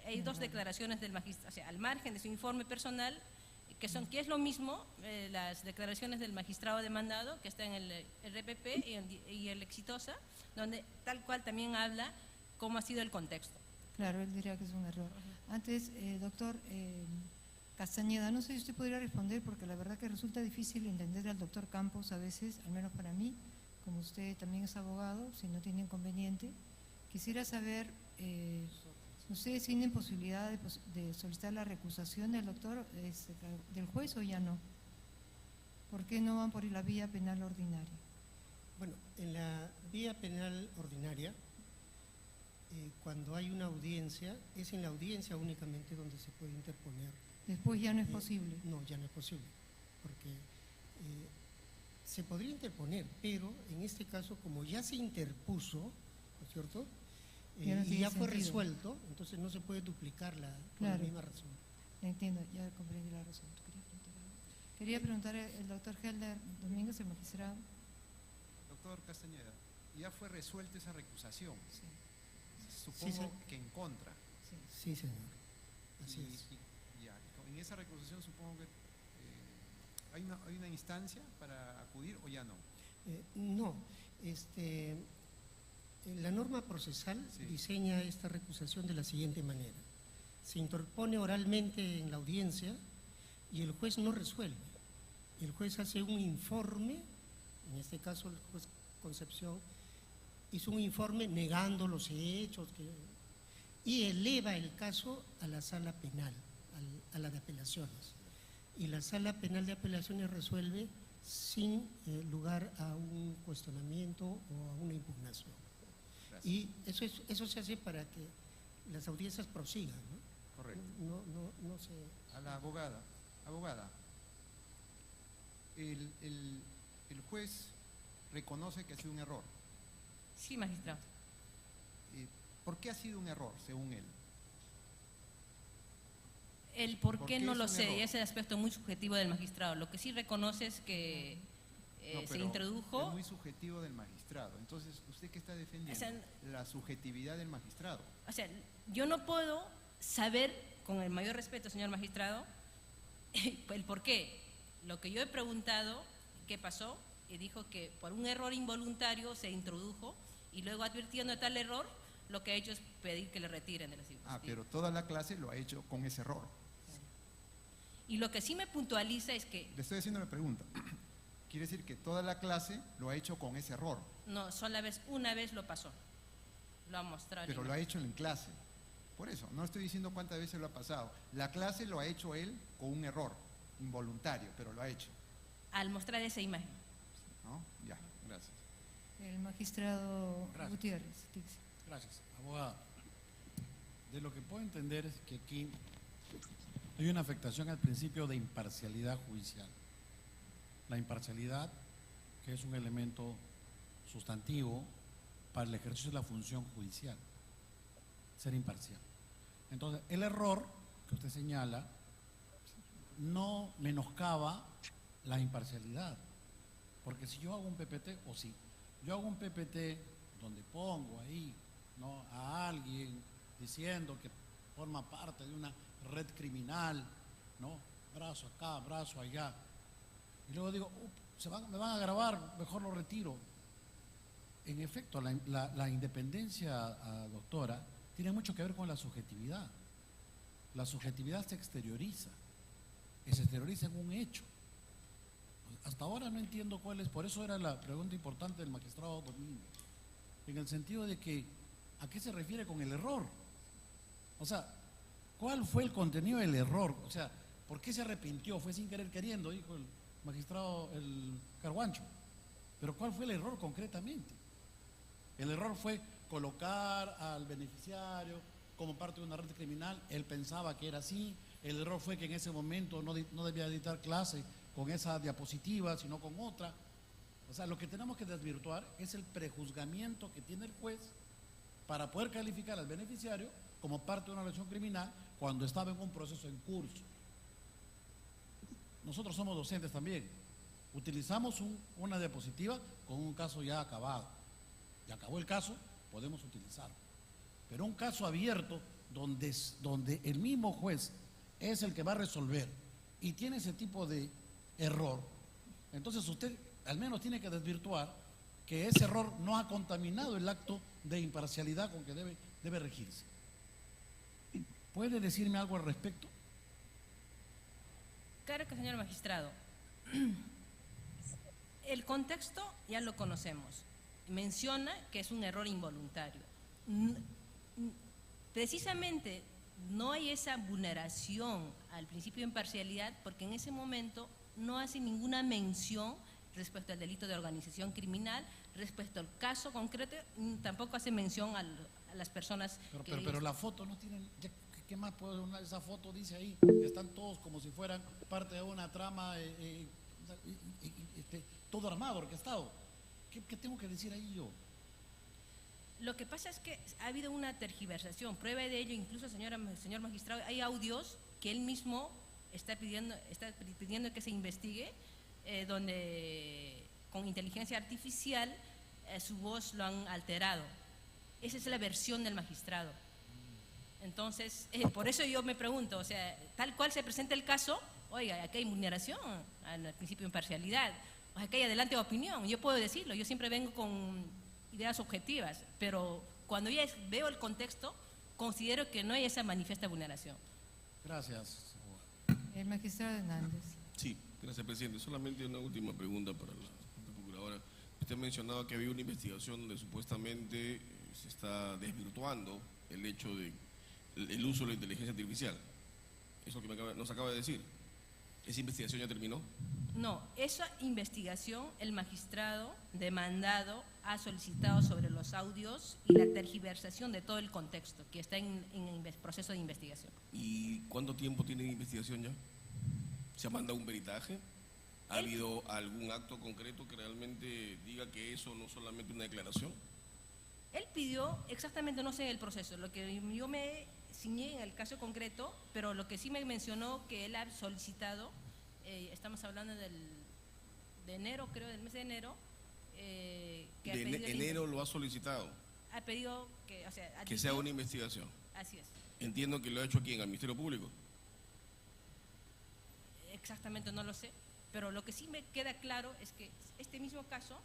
hay 2 declaraciones del magistrado, o sea, al margen de su informe personal, que es lo mismo, las declaraciones del magistrado demandado, que está en el RPP y el Exitosa, donde tal cual también habla cómo ha sido el contexto. Claro, él diría que es un error. Antes, doctor Castañeda, no sé si usted podría responder, porque la verdad que resulta difícil entender al doctor Campos a veces, al menos para mí, como usted también es abogado, si no tiene inconveniente. Quisiera saber, ¿ustedes tienen posibilidad de solicitar la recusación del doctor, del juez, o ya no? ¿Por qué no van por la vía penal ordinaria? Bueno, en la vía penal ordinaria cuando hay una audiencia, es en la audiencia únicamente donde se puede interponer. Después ya no es posible. No, ya no es posible, porque se podría interponer, pero en este caso, como ya se interpuso, ¿no es cierto? Ya no Y tiene ya fue sentido. resuelto, entonces no se puede duplicarla por la Claro. misma razón. Entiendo, ya comprendí la razón. Quería preguntar al doctor Helder Domínguez, el magistrado. Doctor Castañeda, ya fue resuelta esa recusación, Sí, supongo Sí, que en contra. sí. Sí, señor. Así Y- es. y ya, en esa recusación supongo que hay una instancia para acudir o ya no. No, la norma procesal Sí. diseña esta recusación de la siguiente manera. Se interpone oralmente en la audiencia y el juez no resuelve. El juez hace un informe, en este caso el juez Concepción hizo un informe negando los hechos y eleva el caso a la sala penal, a la de apelaciones. Y la sala penal de apelaciones resuelve sin lugar a un cuestionamiento o a una impugnación. Gracias. Y eso se hace para que las audiencias prosigan, ¿no? Correcto. No se... A la abogada, el juez reconoce que ha sido un error. Sí, magistrado. ¿Por qué ha sido un error, según él? El por ¿Por qué qué no es lo un sé, error? y ese aspecto muy subjetivo del magistrado. Lo que sí reconoce es que No, se pero introdujo. es muy subjetivo del magistrado. Entonces, ¿usted qué está defendiendo? O sea, la subjetividad del magistrado. O sea, yo no puedo saber, con el mayor respeto, señor magistrado, el por qué. Lo que yo he preguntado, ¿qué pasó? Y dijo que por un error involuntario se introdujo y luego advirtiendo de tal error, lo que ha hecho es pedir que le retiren de la circunstancia. Pero toda la clase lo ha hecho con ese error. Y lo que sí me puntualiza es que Le estoy haciendo la pregunta. Quiere decir que toda la clase lo ha hecho con ese error, no, una vez lo pasó. Lo ha mostrado. pero lo ha hecho en clase. Por eso, no estoy diciendo cuántas veces lo ha pasado. La clase lo ha hecho él con un error involuntario, pero lo ha hecho. Al mostrar esa imagen. ¿No? Ya, gracias. El magistrado Gracias. Gutiérrez. Dice. Gracias, abogada. De lo que puedo entender es que aquí hay una afectación al principio de imparcialidad judicial. La imparcialidad, que es un elemento sustantivo para el ejercicio de la función judicial, ser imparcial. Entonces, el error que usted señala no menoscaba la imparcialidad, porque si yo hago un PPT, o si yo hago un PPT donde pongo ahí, ¿no?, a alguien diciendo que forma parte de una red criminal, ¿no?, brazo acá, brazo allá, y luego digo, me van a grabar, mejor lo retiro. En efecto, la independencia, doctora, tiene mucho que ver con la subjetividad. La subjetividad se exterioriza, y se exterioriza en un hecho. Hasta ahora no entiendo cuál es, por eso era la pregunta importante del magistrado Domínguez, en el sentido de que, ¿a qué se refiere con el error? O sea, ¿cuál fue el contenido del error? O sea, ¿por qué se arrepintió? Fue sin querer queriendo, dijo el magistrado, el Carguancho. Pero ¿cuál fue el error concretamente? El error fue colocar al beneficiario como parte de una red criminal, él pensaba que era así. El error fue que en ese momento no debía dictar clase con esa diapositiva, sino con otra. O sea, lo que tenemos que desvirtuar es el prejuzgamiento que tiene el juez para poder calificar al beneficiario como parte de una relación criminal cuando estaba en un proceso en curso. Nosotros somos docentes también. Utilizamos una diapositiva con un caso ya acabado. Ya acabó el caso, podemos utilizarlo. Pero un caso abierto donde el mismo juez es el que va a resolver y tiene ese tipo de error, entonces usted al menos tiene que desvirtuar que ese error no ha contaminado el acto de imparcialidad con que debe regirse. ¿Puede decirme algo al respecto? Claro que, señor magistrado. El contexto ya lo conocemos. Menciona que es un error involuntario. Precisamente no hay esa vulneración al principio de imparcialidad porque en ese momento no hace ninguna mención respecto al delito de organización criminal, respecto al caso concreto, tampoco hace mención a las personas pero la foto no tiene... ¿Qué más puedo ver? Esa foto dice ahí, están todos como si fueran parte de una trama, todo armado, orquestado. ¿Qué tengo que decir ahí yo? Lo que pasa es que ha habido una tergiversación. Prueba de ello, incluso, señor magistrado, hay audios que él mismo está pidiendo que se investigue, donde con inteligencia artificial su voz lo han alterado. Esa es la versión del magistrado. Entonces, por eso yo me pregunto, o sea, tal cual se presenta el caso, oiga, aquí hay vulneración al principio de imparcialidad, o aquí hay adelante de opinión. Yo puedo decirlo, yo siempre vengo con ideas objetivas, pero cuando ya veo el contexto, considero que no hay esa manifiesta vulneración. Gracias. El magistrado Hernández. Sí, gracias, presidente. Solamente una última pregunta para la procuradora. Usted ha mencionado que había una investigación donde supuestamente se está desvirtuando el hecho de el uso de la inteligencia artificial. Eso que nos acaba de decir. ¿Esa investigación ya terminó? No, esa investigación el magistrado demandado ha solicitado sobre los audios y la tergiversación de todo el contexto que está en proceso de investigación. ¿Y cuánto tiempo tiene de investigación ya? ¿Se ha mandado un peritaje? ¿Ha habido algún acto concreto que realmente diga que eso no es solamente una declaración? Él pidió, exactamente no sé el proceso, lo que yo me ciñé en el caso concreto, pero lo que sí me mencionó que él ha solicitado, estamos hablando de enero, creo, del mes de enero. Enero lo ha solicitado. Ha pedido que, o sea, que sea una investigación. Así es. Entiendo que lo ha hecho aquí en el Ministerio Público. Exactamente no lo sé, pero lo que sí me queda claro es que este mismo caso,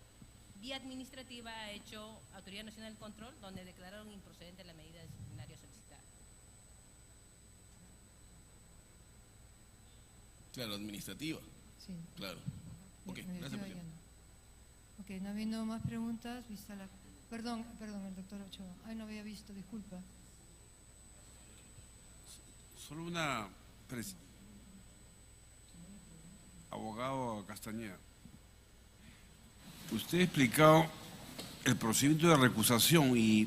vía administrativa, ha hecho Autoridad Nacional del Control, donde declararon improcedente la medida disciplinaria solicitada. Claro, administrativa. Sí. Claro. Ok, gracias, presidente. Ok, no habiendo más preguntas, vista la... Perdón, el doctor Ochoa. Ay, no había visto, disculpa. Solo una... Abogado Castañeda, usted ha explicado el procedimiento de recusación y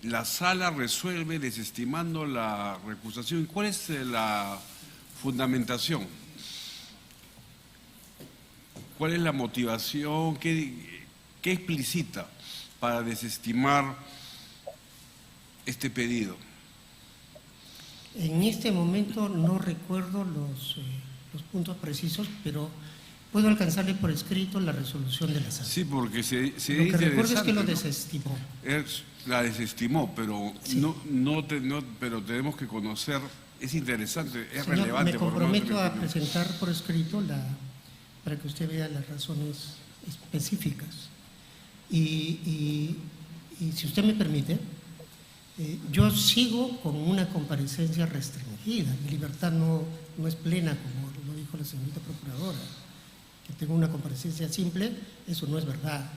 la sala resuelve desestimando la recusación. ¿Cuál es la fundamentación? ¿Cuál es la motivación? ¿Qué explicita para desestimar este pedido? En este momento no recuerdo los puntos precisos, pero puedo alcanzarle por escrito la resolución de la sala. Sí, porque se lo dice que recuerdo es que lo ¿no? desestimó. La desestimó, pero sí. pero tenemos que conocer, es interesante, es Señor, relevante. me comprometo a presentar por escrito para que usted vea las razones específicas. Y si usted me permite, yo sigo con una comparecencia restringida. Mi libertad no es plena, como lo dijo la señorita procuradora, que tengo una comparecencia simple. Eso no es verdad.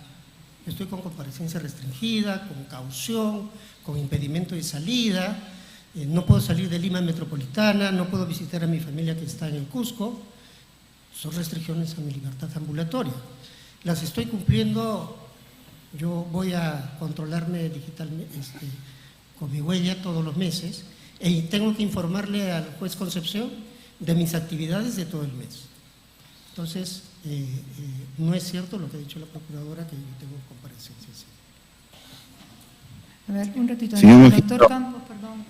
Yo estoy con comparecencia restringida, con caución, con impedimento de salida. No puedo salir de Lima Metropolitana, no puedo visitar a mi familia que está en el Cusco. Son restricciones a mi libertad ambulatoria. Las estoy cumpliendo. Yo voy a controlarme digitalmente con mi huella todos los meses y tengo que informarle al juez Concepción de mis actividades de todo el mes. Entonces, no es cierto lo que ha dicho la procuradora, que yo tengo comparecencia. Sí. A ver, un ratito. Sí, Doctor Campos, perdón,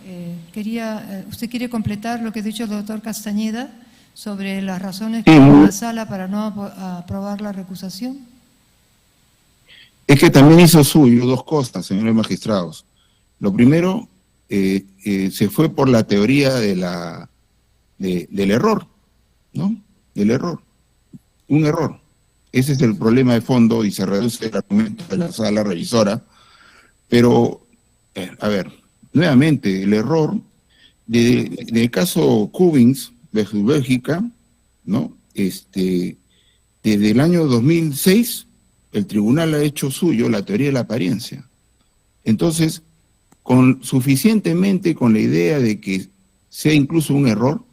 ¿usted quiere completar lo que ha dicho el doctor Castañeda sobre las razones que dio la sala para no aprobar la recusación? Es que también hizo suyo dos cosas, señores magistrados. Lo primero, se fue por la teoría del error, ¿no? Del error. Un error. Ese es el problema de fondo y se reduce el argumento de la sala revisora. Pero, a ver, nuevamente, el error del caso Cubins versus Bélgica, ¿no? Desde el año 2006, el tribunal ha hecho suyo la teoría de la apariencia. Entonces, suficientemente con la idea de que sea incluso un error,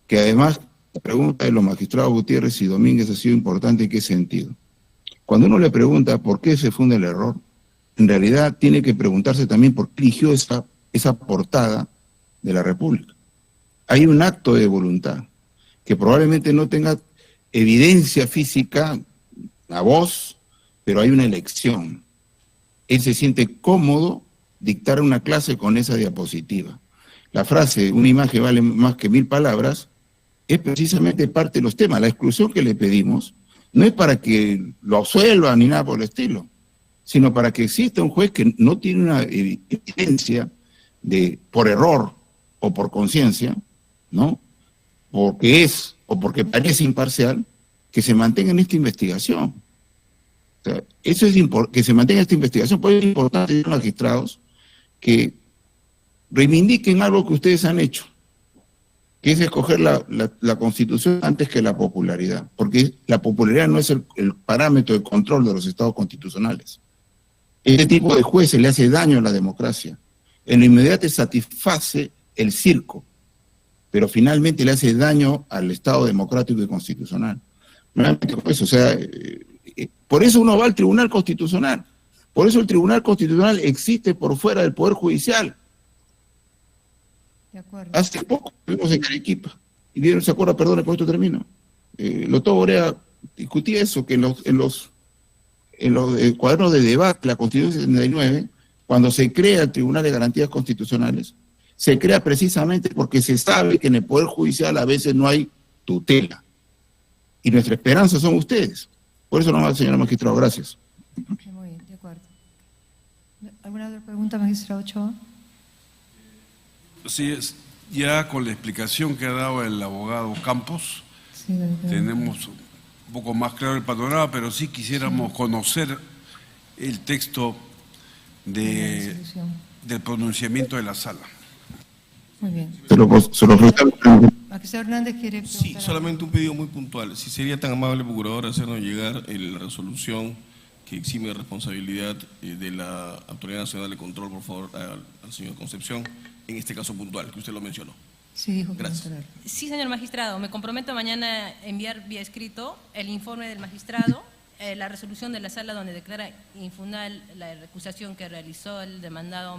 que además la pregunta de los magistrados Gutiérrez y Domínguez ha sido importante. ¿En qué sentido? Cuando uno le pregunta por qué se funda el error, en realidad tiene que preguntarse también por qué eligió esa portada de la República. Hay un acto de voluntad que probablemente no tenga evidencia física, la voz, pero hay una elección. Él se siente cómodo dictar una clase con esa diapositiva. La frase, una imagen vale más que 1000 palabras, es precisamente parte de los temas. La exclusión que le pedimos no es para que lo absuelva ni nada por el estilo, sino para que exista un juez que no tiene una evidencia de por error o por conciencia, ¿no? Porque es o porque parece imparcial, que se mantenga en esta investigación. O sea, eso es que se mantenga esta investigación. Por eso es importante, los magistrados, que reivindiquen algo que ustedes han hecho, que es escoger la Constitución antes que la popularidad, porque la popularidad no es el parámetro de control de los estados constitucionales. Este tipo de jueces le hace daño a la democracia. En lo inmediato satisface el circo, pero finalmente le hace daño al Estado democrático y constitucional. Pues, o sea, por eso uno va al Tribunal Constitucional. Por eso el Tribunal Constitucional existe por fuera del Poder Judicial. De acuerdo. Hace poco estuvimos en Arequipa, y dieron, ¿se acuerda? Perdón, con esto termino. Loto Orea discutía eso, que en los cuadernos de debate, la Constitución 79, cuando se crea el Tribunal de Garantías Constitucionales, se crea precisamente porque se sabe que en el Poder Judicial a veces no hay tutela. Y nuestra esperanza son ustedes. Por eso nomás, señora magistrado, gracias. Muy bien, de acuerdo. ¿Alguna otra pregunta, magistrado Ochoa? Sí, ya con la explicación que ha dado el abogado Campos, Sí, tenemos un poco más claro el panorama, pero sí quisiéramos conocer el texto del pronunciamiento de la sala. Muy bien. Se lo Magistrado Hernández quiere preguntar. Sí, solamente un pedido muy puntual. Si sería tan amable, procurador, hacernos llegar la resolución que exime de responsabilidad de la Autoridad Nacional de Control, por favor, al señor Concepción, en este caso puntual, que usted lo mencionó. Sí, dijo que Gracias. no. Sí, señor magistrado, me comprometo mañana a enviar vía escrito el informe del magistrado, la resolución de la sala donde declara infunal la recusación que realizó el demandado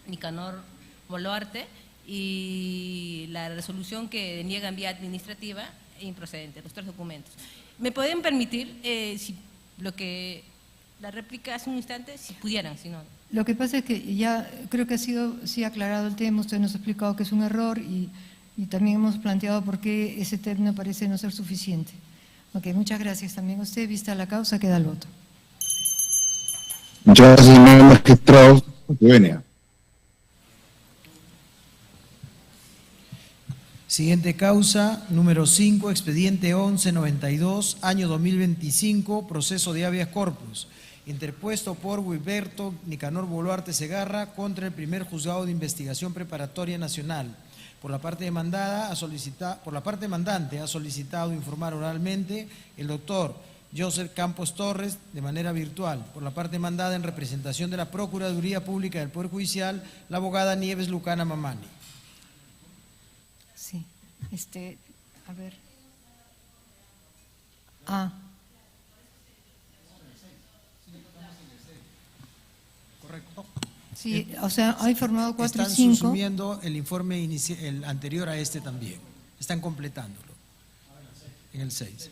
Nicanor Boluarte y la resolución que deniega en vía administrativa e improcedente, los 3 documentos. ¿Me pueden permitir, si lo que la réplica hace un instante, si pudieran, si no? Lo que pasa es que ya creo que ha sido sí aclarado el tema, usted nos ha explicado que es un error y también hemos planteado por qué ese término parece no ser suficiente. Ok, muchas gracias también a usted. Vista la causa, queda el voto. Muchas gracias, señor magistrado. Venia. Siguiente causa, número 5, expediente 1192, año 2025, proceso de habeas corpus, interpuesto por Wilberto Nicanor Boluarte Segarra contra el primer juzgado de investigación preparatoria nacional. Por la parte demandante ha solicitado informar oralmente el doctor Joseph Campos Torres de manera virtual. Por la parte demandada, en representación de la Procuraduría Pública del Poder Judicial, la abogada Nieves Lucana Mamani. Sí, a ver. Correcto. Sí, o sea, ha informado 4 y Están 5. subsumiendo el informe el anterior a este también. Están completándolo. En el 6.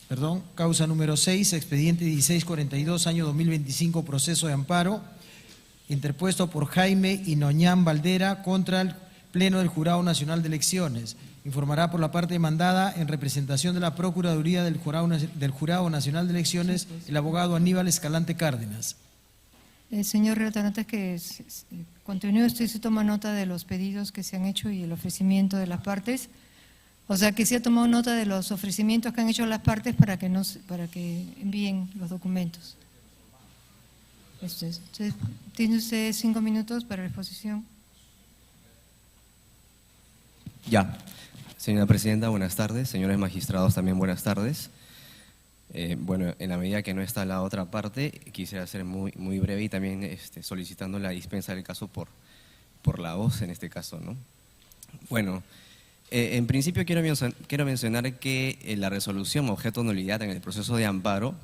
Perdón, causa número 6, expediente 1642, año 2025, proceso de amparo, interpuesto por Jaime Inoñán Valdera contra el Pleno del Jurado Nacional de Elecciones. Informará por la parte demandada, en representación de la Procuraduría del Jurado Nacional de Elecciones, el abogado Aníbal Escalante Cárdenas. Señor relator, antes que continúe, usted se toma nota de los pedidos que se han hecho y el ofrecimiento de las partes. O sea, que se ha tomado nota de los ofrecimientos que han hecho las partes para que envíen los documentos. Esto es. Entonces, ¿tiene usted 5 minutos para la exposición? Ya. Señora Presidenta, buenas tardes. Señores magistrados, también buenas tardes. Bueno, en la medida que no está la otra parte, quisiera ser muy breve y también solicitando la dispensa del caso por la voz en este caso, ¿no? Bueno, en principio quiero mencionar que la resolución objeto de nulidad en el proceso de amparo